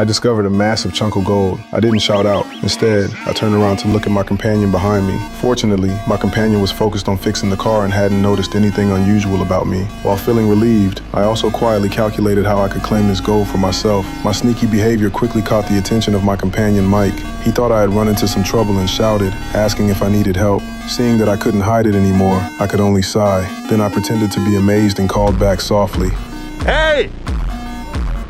I discovered a massive chunk of gold. I didn't shout out. Instead, I turned around to look at my companion behind me. Fortunately, my companion was focused on fixing the car and hadn't noticed anything unusual about me. While feeling relieved, I also quietly calculated how I could claim this gold for myself. My sneaky behavior quickly caught the attention of my companion, Mike. He thought I had run into some trouble and shouted, asking if I needed help. Seeing that I couldn't hide it anymore, I could only sigh. Then I pretended to be amazed and called back softly. Hey!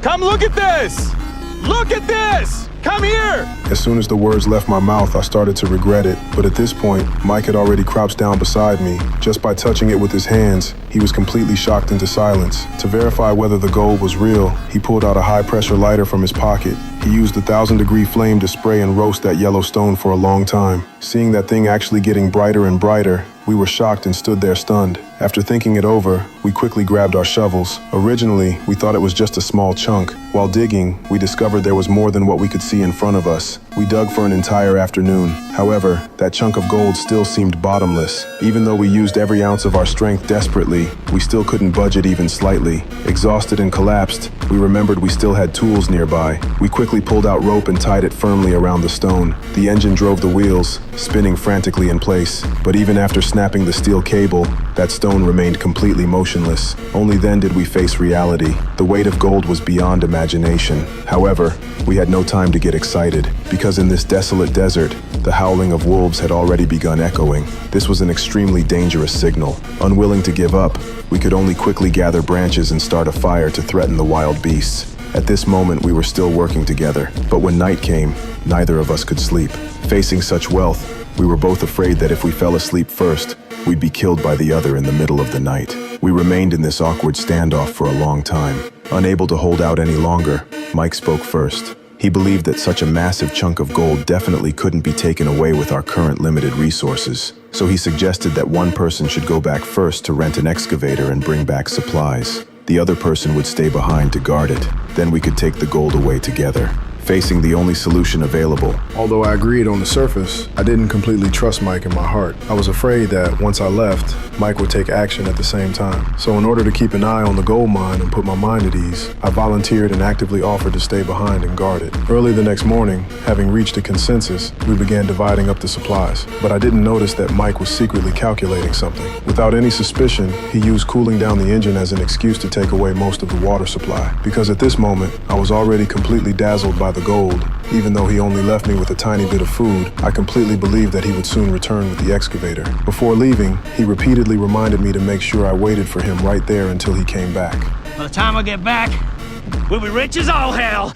Come look at this! Look at this! Come here! As soon as the words left my mouth, I started to regret it. But at this point, Mike had already crouched down beside me. Just by touching it with his hands, he was completely shocked into silence. To verify whether the gold was real, he pulled out a high-pressure lighter from his pocket. He used the 1,000-degree flame to spray and roast that yellow stone for a long time. Seeing that thing actually getting brighter and brighter, we were shocked and stood there stunned. After thinking it over, we quickly grabbed our shovels. Originally, we thought it was just a small chunk. While digging, we discovered there was more than what we could see in front of us. We dug for an entire afternoon. However, that chunk of gold still seemed bottomless. Even though we used every ounce of our strength desperately, we still couldn't budge it even slightly. Exhausted and collapsed, we remembered we still had tools nearby. We quickly pulled out rope and tied it firmly around the stone. The engine drove the wheels, spinning frantically in place. But even after snapping the steel cable, that stone remained completely motionless. Only then did we face reality. The weight of gold was beyond imagination. However, we had no time to get excited, because in this desolate desert, the howling of wolves had already begun echoing. This was an extremely dangerous signal. Unwilling to give up, we could only quickly gather branches and start a fire to threaten the wild beasts. At this moment, we were still working together, but when night came, neither of us could sleep. Facing such wealth, we were both afraid that if we fell asleep first, we'd be killed by the other in the middle of the night. We remained in this awkward standoff for a long time. Unable to hold out any longer, Mike spoke first. He believed that such a massive chunk of gold definitely couldn't be taken away with our current limited resources. So he suggested that one person should go back first to rent an excavator and bring back supplies. The other person would stay behind to guard it. Then we could take the gold away together. Facing the only solution available. Although I agreed on the surface, I didn't completely trust Mike in my heart. I was afraid that once I left, Mike would take action at the same time. So in order to keep an eye on the gold mine and put my mind at ease, I volunteered and actively offered to stay behind and guard it. Early the next morning, having reached a consensus, we began dividing up the supplies. But I didn't notice that Mike was secretly calculating something. Without any suspicion, he used cooling down the engine as an excuse to take away most of the water supply. Because at this moment, I was already completely dazzled by the gold. Even though he only left me with a tiny bit of food, I completely believed that he would soon return with the excavator. Before leaving, he repeatedly reminded me to make sure I waited for him right there until he came back. By the time I get back, we'll be rich as all hell.